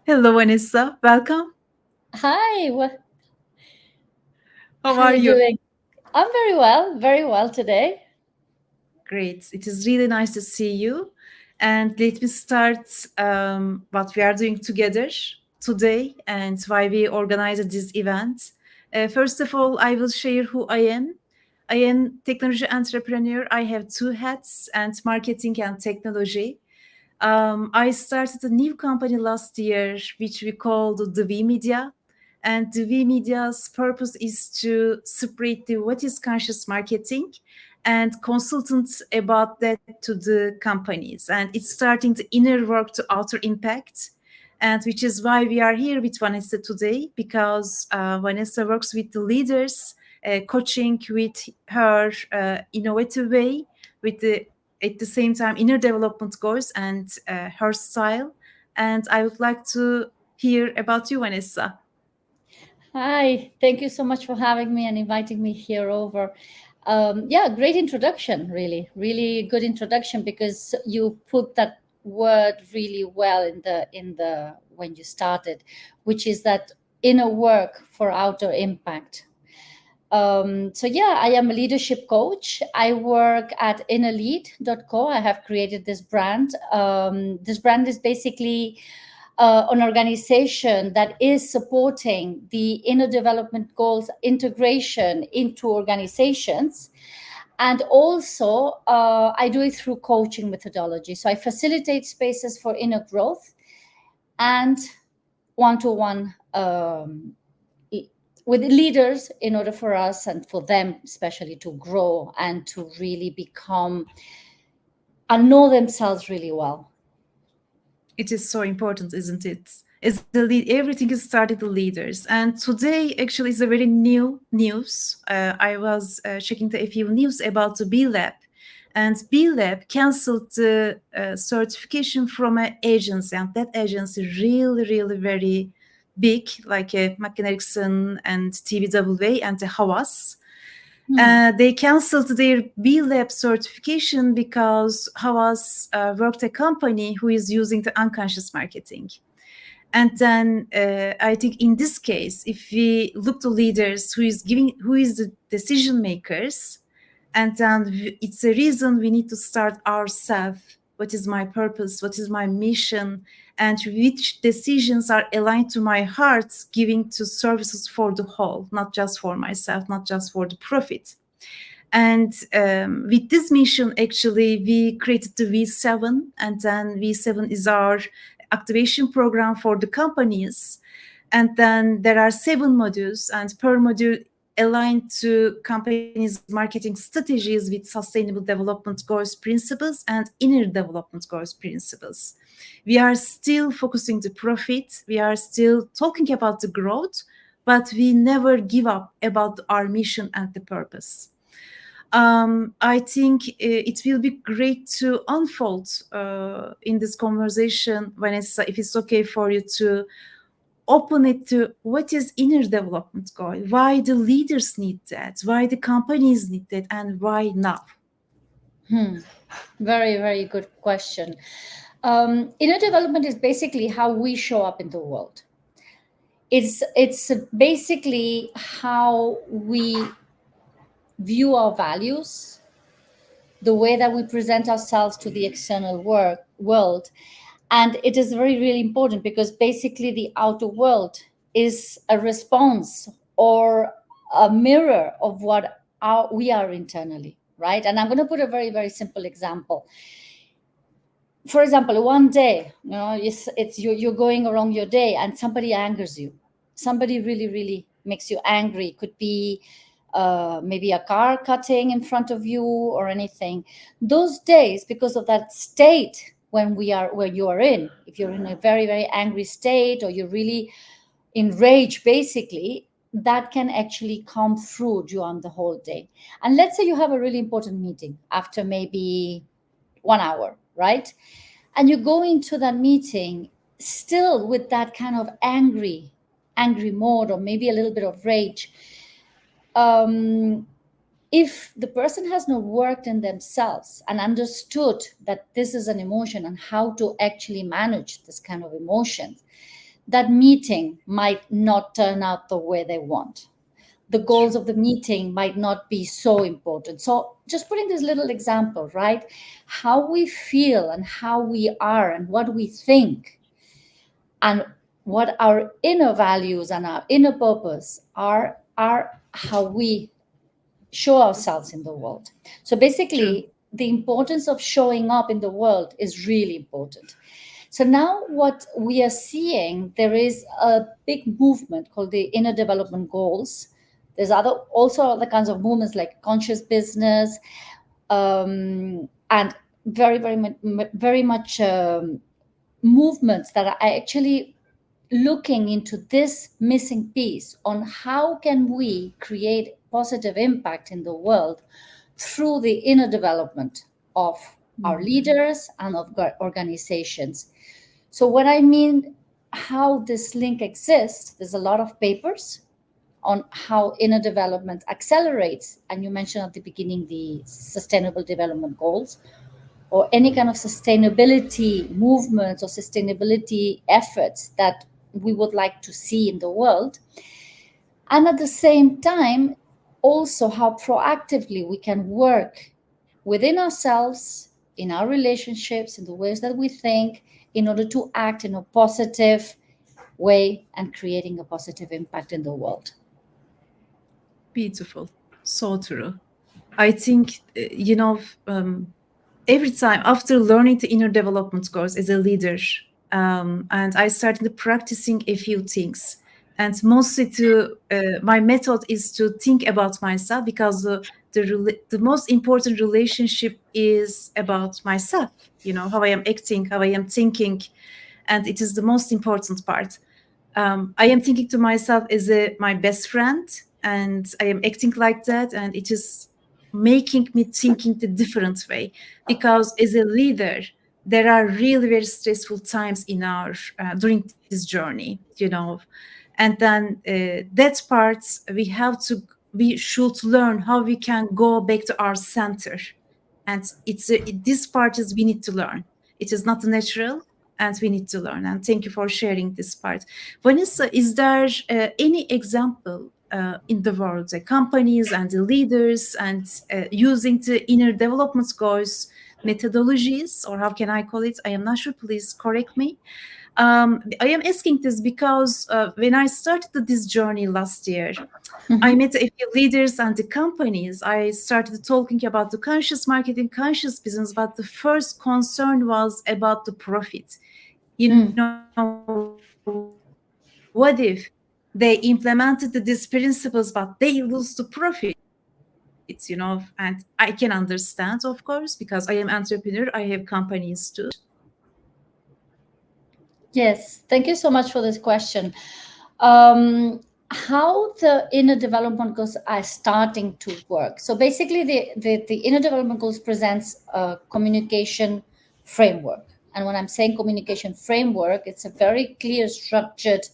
Hello, Vanessa. Welcome. Hi, How how are are you you? doing? I'm very well today. Great. It is really nice to see you. And let me start what we are doing together today and why we organized this event. First of all, I will share who I am. I am technology entrepreneur. I have two hats and marketing and technology. I started a new company last year, which we called the WE Media. And the WE Media's purpose is to spread the what is conscious marketing and consultants about that to the companies. And it's starting the inner work to outer impact. And which is why we are here with Vanessa today, because Vanessa works with the leaders, coaching with her innovative way, with the at the same time inner development goals and her style. And I would like to hear about you, Vanessa. Hi, thank you so much for having me and inviting me here over. Yeah, great introduction, really good introduction because you put that word really well in the when you started, which is that inner work for outer impact. So yeah, I am a leadership coach. I work at innerlead.co. I have created this brand. This brand is basically an organization that is supporting the inner development goals integration into organizations. And also, I do it through coaching methodology. So I facilitate spaces for inner growth and one to one with leaders in order for us and for them especially to grow and to really become and know themselves really well. It is so important, isn't it? As the everything is started the leaders, and today actually is a very new news. I was checking the a few news about the B Lab, and B Lab canceled the certification from an agency, and that agency really very big, like McKinsey and TBWA and the Havas. Hmm. They canceled their B Lab certification because Havas worked a company who is using the unconscious marketing. And then I think in this case, if we look to leaders who is the decision makers, and then it's a reason we need to start ourselves. What is my purpose? What is my mission? And which decisions are aligned to my heart, giving to services for the whole, not just for myself, not just for the profit. And with this mission, actually, we created the W7, and then W7 is our activation program for the companies. And then there are 7 modules, and per module aligned to companies' marketing strategies with sustainable development goals principles and inner development goals principles. We are still focusing the profit, we are still talking about the growth, but we never give up about our mission and the purpose. I think it will be great to unfold in this conversation, Vanessa, if it's okay for you to open it to what is inner development goal, why the leaders need that, why the companies need that, and why now. Hmm. Very good question. Inner development is basically how we show up in the world. It's basically how we view our values, the way that we present ourselves to the external world. And it is really important because basically the outer world is a response or a mirror of what we are internally, right? And I'm going to put a very simple example. For example, one day, it's you're going along your day and somebody angers you. Somebody really makes you angry. Could be maybe a car cutting in front of you or anything. Those days, because of that state when we are where you are in, if you're in a very angry state or you're really enraged, basically, that can actually come through during the whole day. And let's say you have a really important meeting after maybe 1 hour, right? And you go into that meeting still with that kind of angry mode or maybe a little bit of rage. Um, if the person has not worked in themselves and understood that this is an emotion and how to actually manage this kind of emotions, that meeting might not turn out the way they want. The goals True. of the meeting might not be so important. So, just putting this little example, right? How we feel and how we are and what we think and what our inner values and our inner purpose are how we show ourselves in the world. So True. basically, the importance of showing up in the world is really important. So now what we are seeing, there is a big movement called the inner development goals. There's also other kinds of movements like conscious business, and very much movements that are actually looking into this missing piece on how can we create positive impact in the world through the inner development of our Mhm. leaders and of organizations. So what I mean, how this link exists, there's a lot of papers on how inner development accelerates, and you mentioned at the beginning the sustainable development goals or any kind of sustainability movements or sustainability efforts that we would like to see in the world. And at the same time, also how proactively we can work within ourselves, in our relationships, in the ways that we think, in order to act in a positive way and creating a positive impact in the world. Beautiful. So true. I think, every time after learning the inner development course as a leader, and I started practicing a few things. And mostly my method is to think about myself because the most important relationship is about myself, how I am acting, how I am thinking, and it is the most important part. I am thinking to myself as my best friend, and I am acting like that, and it is making me thinking the different way. Because as a leader, there are really very stressful times in our during this journey. And then that part we should learn how we can go back to our center, and this part is we need to learn. It is not natural, and we need to learn. And thank you for sharing this part. Vanessa, is there any example in the world, companies and the leaders and using the inner development goals methodologies, or how can I call it? I am not sure. Please correct me. I am asking this because when I started this journey last year, I Mhm. met a few leaders and the companies. I started talking about the conscious marketing, conscious business, but the first concern was about the profit. Mm. What if they implemented these principles, but they lose the profits, And I can understand, of course, because I am entrepreneur, I have companies too. Yes, thank you so much for this question. Um, how the inner development goals are starting to work. So basically, the inner development goals presents a communication framework. And when I'm saying communication framework, it's a very clear, structured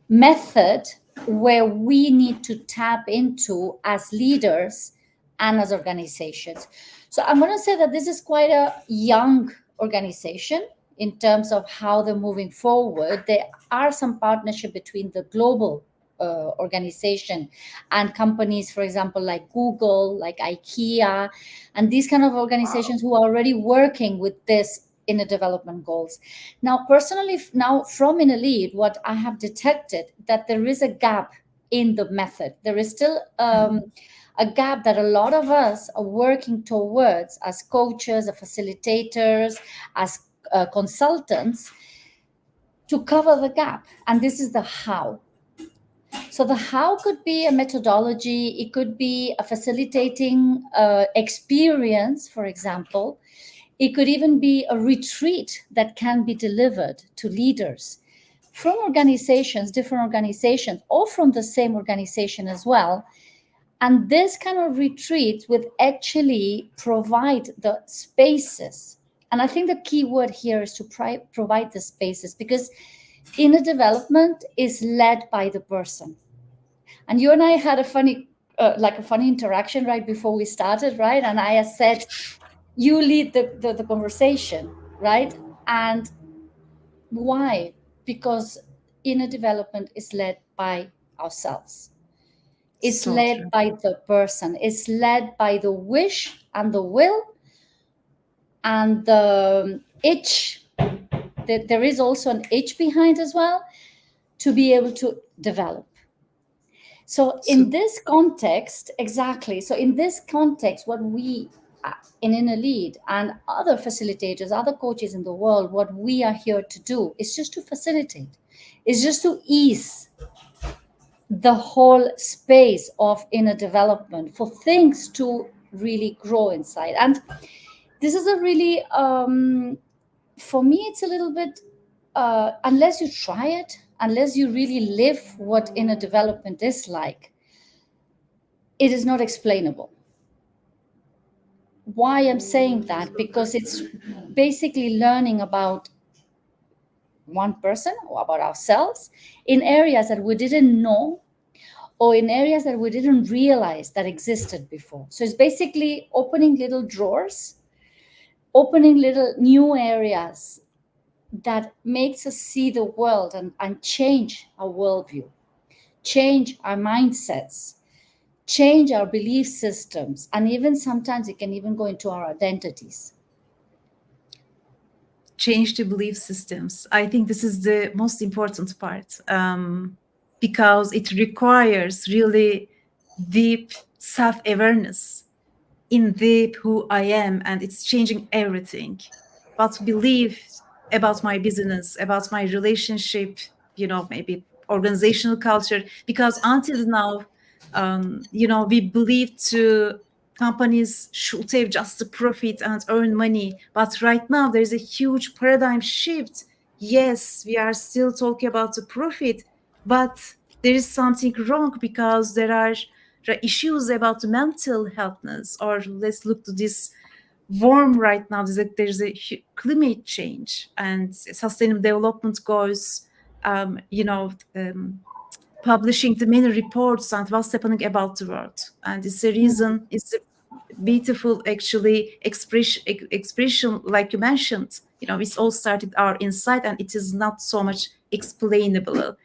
method where we need to tap into as leaders and as organizations. So I'm going to say that this is quite a young organization in terms of how they're moving forward. There are some partnership between the global organization and companies, for example, like Google, like IKEA, and these kind of organizations who are already working with this inner development goals. Now, personally, now from in a lead, what I have detected that there is a gap in the method. There is still a gap that a lot of us are working towards as coaches, as facilitators, as consultants to cover the gap. And this is the how. So the how could be a methodology, it could be a facilitating experience, for example. It could even be a retreat that can be delivered to leaders from organizations, different organizations, or from the same organization as well. And this kind of retreat would actually provide the spaces. And I think the key word here is to provide the spaces, because inner development is led by the person. And you and I had a funny interaction right before we started, right? And I said, you lead the conversation, right? And why? Because inner development is led by ourselves. It's So led true. by the person. It's led by the wish and the will and the itch. That there is also an itch behind as well to be able to develop. So in So this context, exactly. So in this context, what we in Inner Lead and other facilitators, other coaches in the world, what we are here to do is just to facilitate, is just to ease the whole space of inner development for things to really grow inside. And this is a really, for me, it's a little bit, unless you try it, unless you really live what inner development is like, it is not explainable. Why I'm saying that? Because it's basically learning about one person or about ourselves in areas that we didn't know or in areas that we didn't realize that existed before. So it's basically opening little drawers, opening little new areas that makes us see the world and change our worldview, change our mindsets, change our belief systems, and even sometimes it can even go into our identities. change the belief systems. I think this is the most important part, because it requires really deep self awareness in deep who I am, and it's changing everything. What believe about my business, about my relationship, maybe organizational culture. Because until now, we believed to companies should have just the profit and earn money. But right now, there's a huge paradigm shift. Yes, we are still talking about the profit, but there is something wrong because there are issues about mental healthness. Or let's look to this warm right now. There's a climate change and sustainable development goals. Publishing the many reports and what's happening about the world, and it's a Mhm. reason. It's a beautiful, actually, expression, like you mentioned. It's all started our inside, and it is not so much explainable.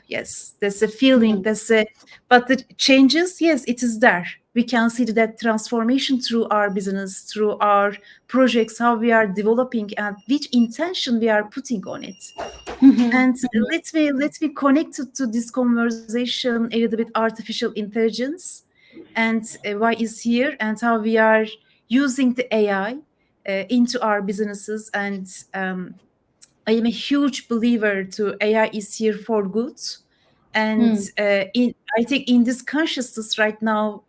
Yes, there's a feeling, Mhm. but the changes, yes, it is there. We can see that transformation through our business, through our projects, how we are developing and which intention we are putting on it. Mhm. And let me connect to this conversation a little bit artificial intelligence, and why is here, and how we are using the AI into our businesses. And I am a huge believer to AI is here for good. And Mhm. I think in this consciousness right now,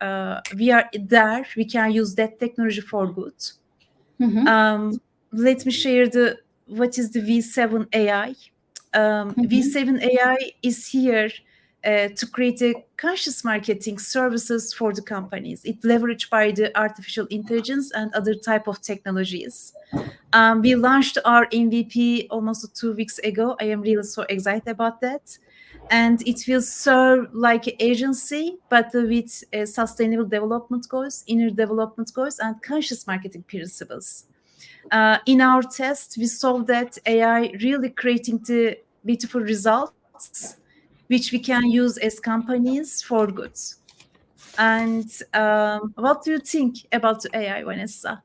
we are there. We can use that technology for good. Mhm. Um, Let me share the what is the V7 AI. Mhm. V7 AI is here to create a conscious marketing services for the companies. It leveraged by the artificial intelligence and other type of technologies. We launched our MVP almost 2 weeks ago. I am really so excited about that. And it feels so like an agency, but with sustainable development goals, inner development goals, and conscious marketing principles. In our test, we saw that AI really creating the beautiful results, which we can use as companies for goods. And what do you think about AI, Vanessa?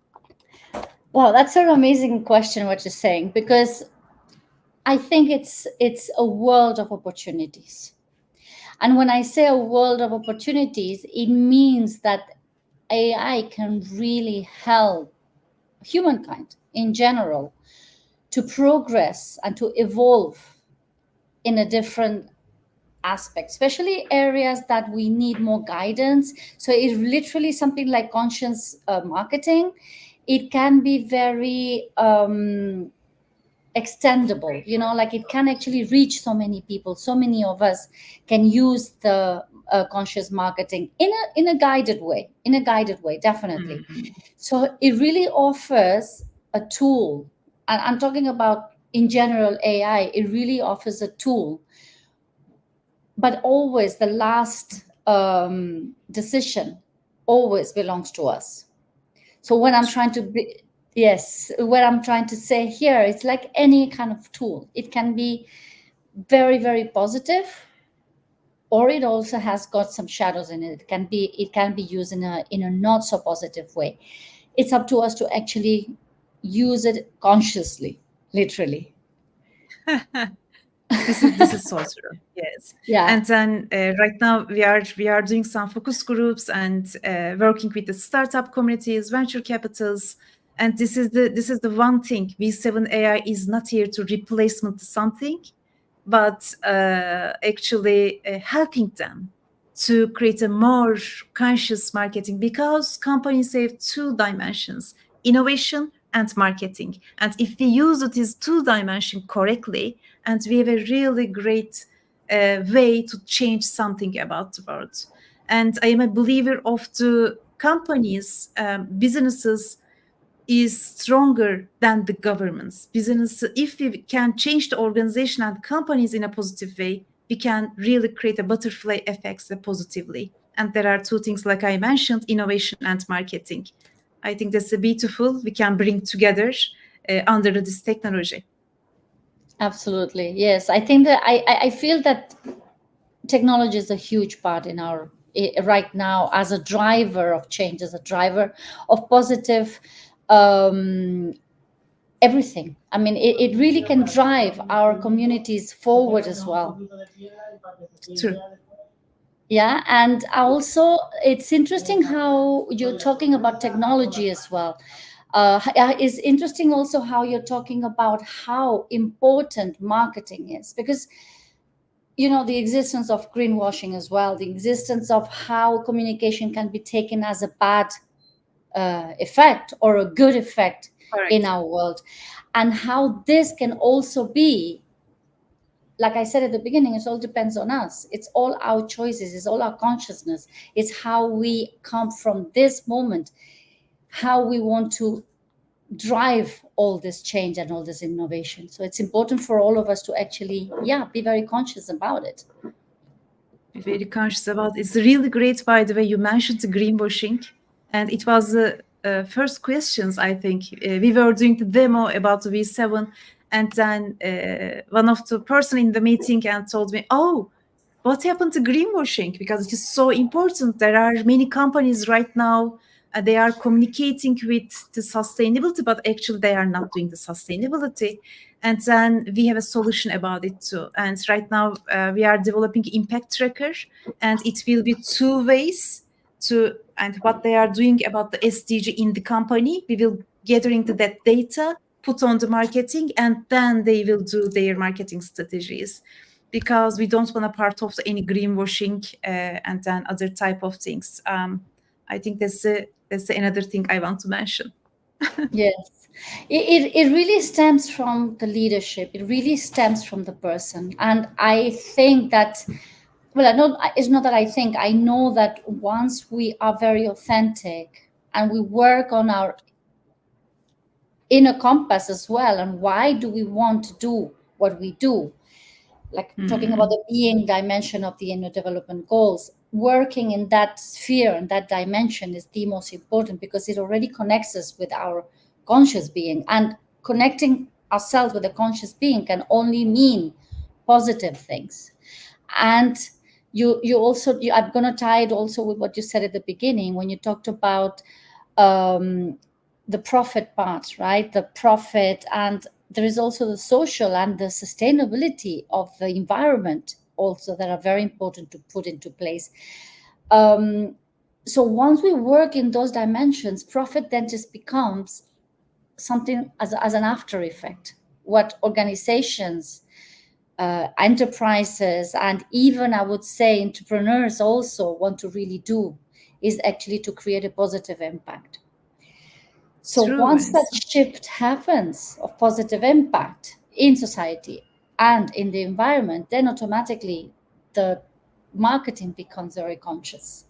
Well, that's an amazing question what you're saying, because I think it's a world of opportunities. And when I say a world of opportunities, it means that AI can really help humankind in general to progress and to evolve in a different aspect, especially areas that we need more guidance. So it's literally something like conscious marketing. It can be very extendable, like it can actually reach so many people. So many of us can use the conscious marketing in a guided way, definitely. Mhm. So it really offers a tool, and I'm talking about in general AI. It really offers a tool, but always the last decision always belongs to us. So when I'm trying to be, yes, what I'm trying to say here, it's like any kind of tool. It can be very, very positive, or it also has got some shadows in it. It can be used in a not so positive way. It's up to us to actually use it consciously, literally. This is so true. Yes, Yeah. and then right now we are doing some focus groups and working with the startup communities, venture capitals, and this is the one thing. V7 AI is not here to replacement something, but actually helping them to create a more conscious marketing, because companies have two dimensions: innovation and marketing. And if we use it as two dimension correctly, and we have a really great way to change something about the world. And I am a believer of the companies, businesses is stronger than the governments. Business, if we can change the organization and companies in a positive way, we can really create a butterfly effects positively. And there are two things, like I mentioned: innovation and marketing. I think that's a beautiful we can bring together under this technology. Absolutely. Yes. I think that I feel that technology is a huge part in our right now, as a driver of change, as a driver of positive um, everything. I mean, it really can drive our communities forward as well. True. Yeah, and also it's interesting how you're talking about technology as well. It's interesting also how you're talking about how important marketing is, because the existence of greenwashing as well, the existence of how communication can be taken as a bad effect or a good effect in Correct. our world, and how this can also be, like I said at the beginning, it all depends on us. It's all our choices, it's all our consciousness. It's how we come from this moment, how we want to drive all this change and all this innovation. So it's important for all of us to actually, yeah, be very conscious about it. Be very conscious about. It's really great, by the way, you mentioned the greenwashing, and it was the first questions. I think we were doing the demo about the V7, and then one of the person in the meeting and told me, "Oh, what happened to greenwashing? Because it is so important. There are many companies right now. They are communicating with the sustainability, but actually they are not doing the sustainability." And then we have a solution about it too. And right now we are developing impact tracker, and it will be two ways to, and what they are doing about the SDG in the company. We will gathering that data, put on the marketing, and then they will do their marketing strategies, because we don't want a part of any greenwashing and then other type of things. I think that's another thing I want to mention. Yes. It really stems from the leadership. It really stems from the person. And I think that, well, it's not that I think, I know that once we are very authentic and we work on our inner compass as well, and why do we want to do what we do, like talking about Mm, the being dimension of the inner development goals, working in that sphere and that dimension is the most important, because it already connects us with our conscious being, and connecting ourselves with a conscious being can only mean positive things. And I'm going to tie it also with what you said at the beginning when you talked about um, the profit part, right? The profit, and there is also the social and the sustainability of the environment also that are very important to put into place. Um, so once we work in those dimensions, profit then just becomes something as an after effect. What organizations, enterprises, and even I would say entrepreneurs also want to really do is actually to create a positive impact. So true, once that Vanessa. shift happens of positive impact in society and in the environment, then automatically the marketing becomes very conscious.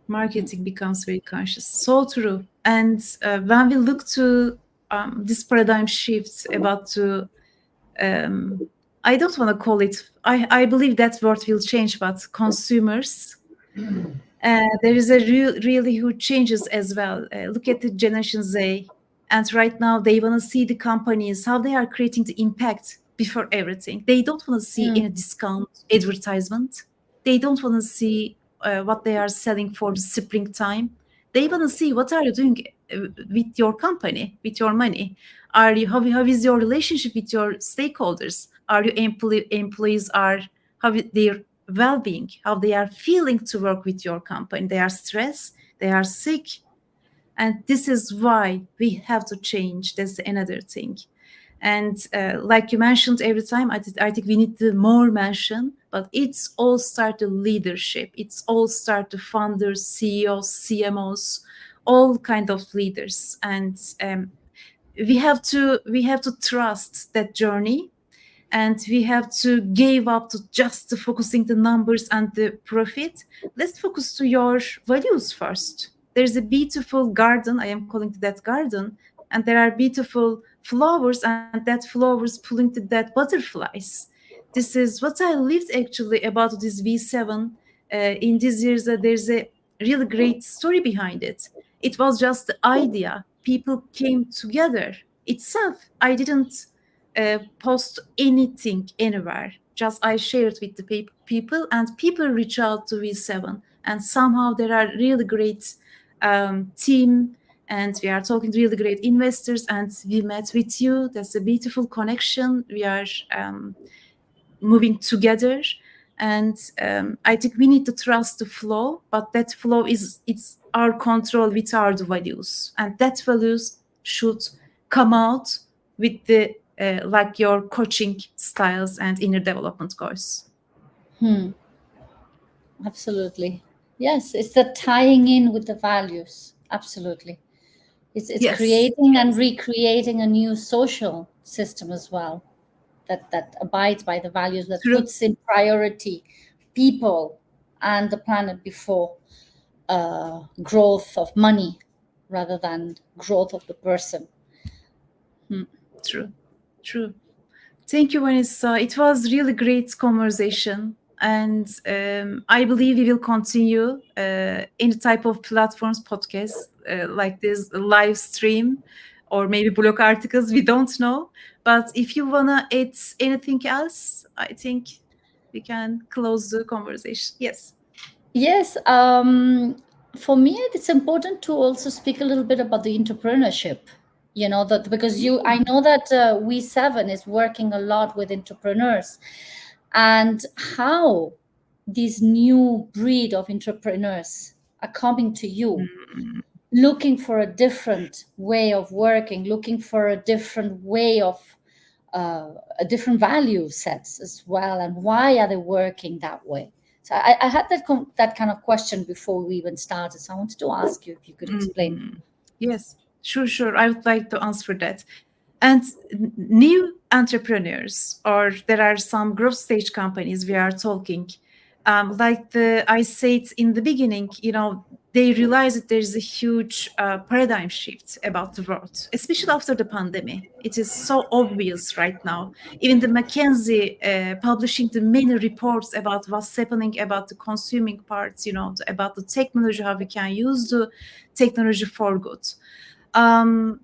Marketing becomes very conscious. So true. And when we look to this paradigm shift about to, um, I don't want to call it, I believe that word will change, but consumers, there is a really huge changes as well. Look at the Generation Z, and right now they want to see the companies how they are creating the impact before everything. They don't want to see any discount advertisement. They don't want to see what they are selling for the springtime. They want to see what are you doing with your company, with your money. Are you how is your relationship with your stakeholders? Are your employees are how their well-being, how they are feeling to work with your company? They are stressed, they are sick, and this is why we have to change. That's another thing. And like you mentioned every time, I think we need to more mention, but it's all start to leadership. It's all start to founders, CEOs, CMOs, all kind of leaders. And we have to trust that journey, and we have to give up to just focusing the numbers and the profit. Let's focus to your values first. There's a beautiful garden, I am calling it that garden, and there are beautiful flowers, and that flowers pulling to that butterflies. This is what I lived actually about this V7 in these years. That there's a really great story behind it. It was just the idea. People came together itself. I didn't post anything anywhere. Just I shared with the people, and people reach out to V7, and somehow there are really great team, and we are talking to really great investors, and we met with you. That's a beautiful connection. We are moving together, and I think we need to trust the flow, but that flow is it's our control with our values, and that values should come out with the like your coaching styles and inner development course. Absolutely. Yes, it's the tying in with the values. Absolutely. It's Yes, creating and yes, recreating a new social system as well, that abides by the values, that true. puts in priority people and the planet before growth of money rather than growth of the person. True, true. Thank you, Vanessa. It was really great conversation, and I believe we will continue any type of platforms, podcasts like this, live stream, or maybe blog articles. We don't know, but if you wanna add anything else, I think we can close the conversation. Yes. Yes, for me, it's important to also speak a little bit about the entrepreneurship. You know that because I know that WE7 is working a lot with entrepreneurs, and how these new breed of entrepreneurs are coming to you, Mm, looking for a different way of working, looking for a different way of uh, a different value sets as well, and why are they working that way. So I had that kind of question before we even started, so I wanted to ask you if you could explain. mm. Yes, sure, sure. I would like to answer that. And new entrepreneurs, or there are some growth stage companies we are talking, like I said in the beginning, they realize that there is a huge paradigm shift about the world, especially after the pandemic. It is so obvious right now. Even the McKinsey publishing the many reports about what's happening about the consuming parts, about the technology, how we can use the technology for good. Um,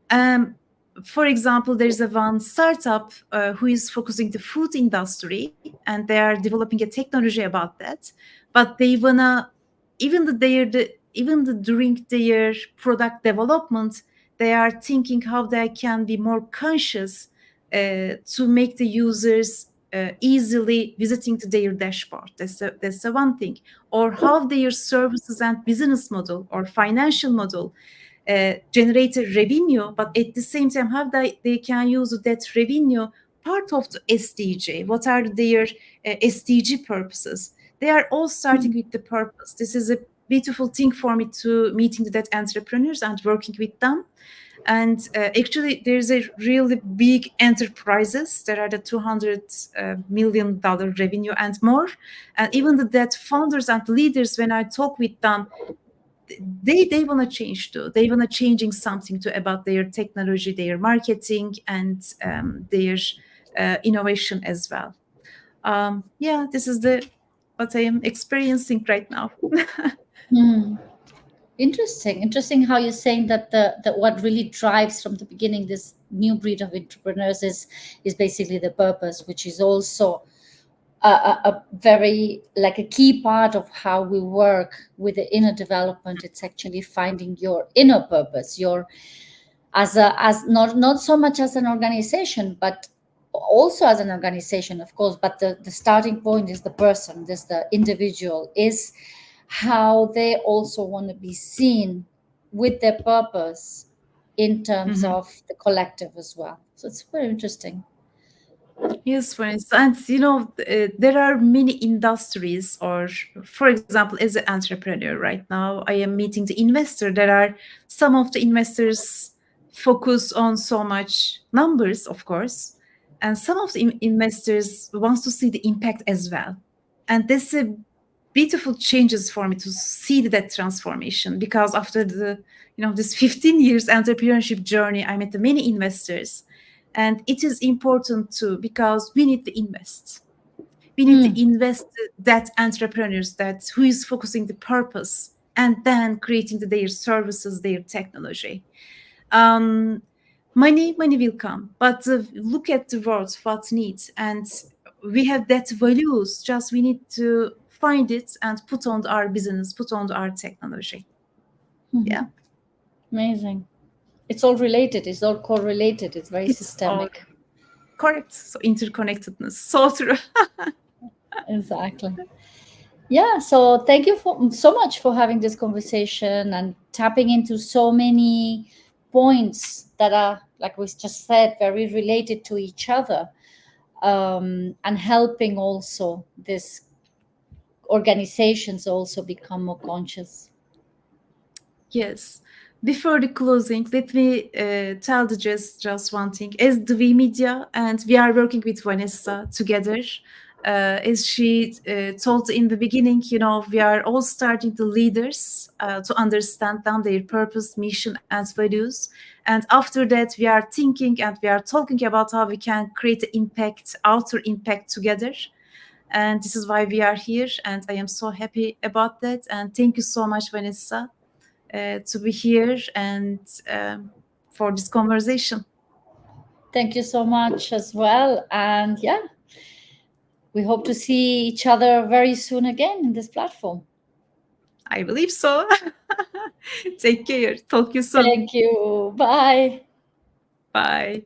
um, for example, there's a one startup who is focusing the food industry, and they are developing a technology about that. But they wanna even during their product development, they are thinking how they can be more conscious to make the users easily visiting to their dashboard. That's the one thing. Or how their services and business model or financial model generate a revenue, but at the same time, how they can use that revenue part of the SDG. What are their SDG purposes? They are all starting with the purpose. This is a beautiful thing for me to meeting that entrepreneurs and working with them. And actually, there's a really big enterprises. There are the $200 million revenue and more. And even that founders and leaders, when I talk with them, they want to change too. They want to changing something too about their technology, their marketing, and their innovation as well. Yeah, this is the what I am experiencing right now. Hmm. Interesting how you're saying that the what really drives from the beginning this new breed of entrepreneurs is basically the purpose, which is also a very like a key part of how we work with the inner development. It's actually finding your inner purpose, your as not so much as an organization, but also as an organization, of course, but the starting point is the person, this the individual, is how they also want to be seen with their purpose in terms Mhm. of the collective as well. So it's very interesting. Yes, for instance, there are many industries, or for example, as an entrepreneur right now, I am meeting the investor. There are some of the investors focus on so much numbers, of course, and some of the investors wants to see the impact as well. And this is beautiful changes for me to see that transformation, because after this 15 years entrepreneurship journey, I met many investors, and it is important too, because we need to invest. We need to Mm. invest that entrepreneurs that who is focusing the purpose and then creating their services, their technology. um, money will come, but look at the world what needs, and we have that values, just we need to find it and put on our business, put on our technology. Mhm. Yeah, Amazing. It's all related, it's all correlated, it's very it's all systemic. correct. So interconnectedness, so true. Exactly. Yeah, so thank you for so much for having this conversation and tapping into so many points that are, like we just said, very related to each other, and helping also these organizations also become more conscious. Yes. Before the closing, let me tell just one thing. As the V Media, and we are working with Vanessa together, as she told in the beginning, we are all starting the leaders to understand them, their purpose, mission, and values. And after that, we are thinking and we are talking about how we can create an impact, outer impact together. And this is why we are here. And I am so happy about that. And thank you so much, Vanessa, to be here and for this conversation. Thank you so much as well. And yeah, we hope to see each other very soon again in this platform. I believe so. Take care. Talk you soon. Thank you. Bye. Bye.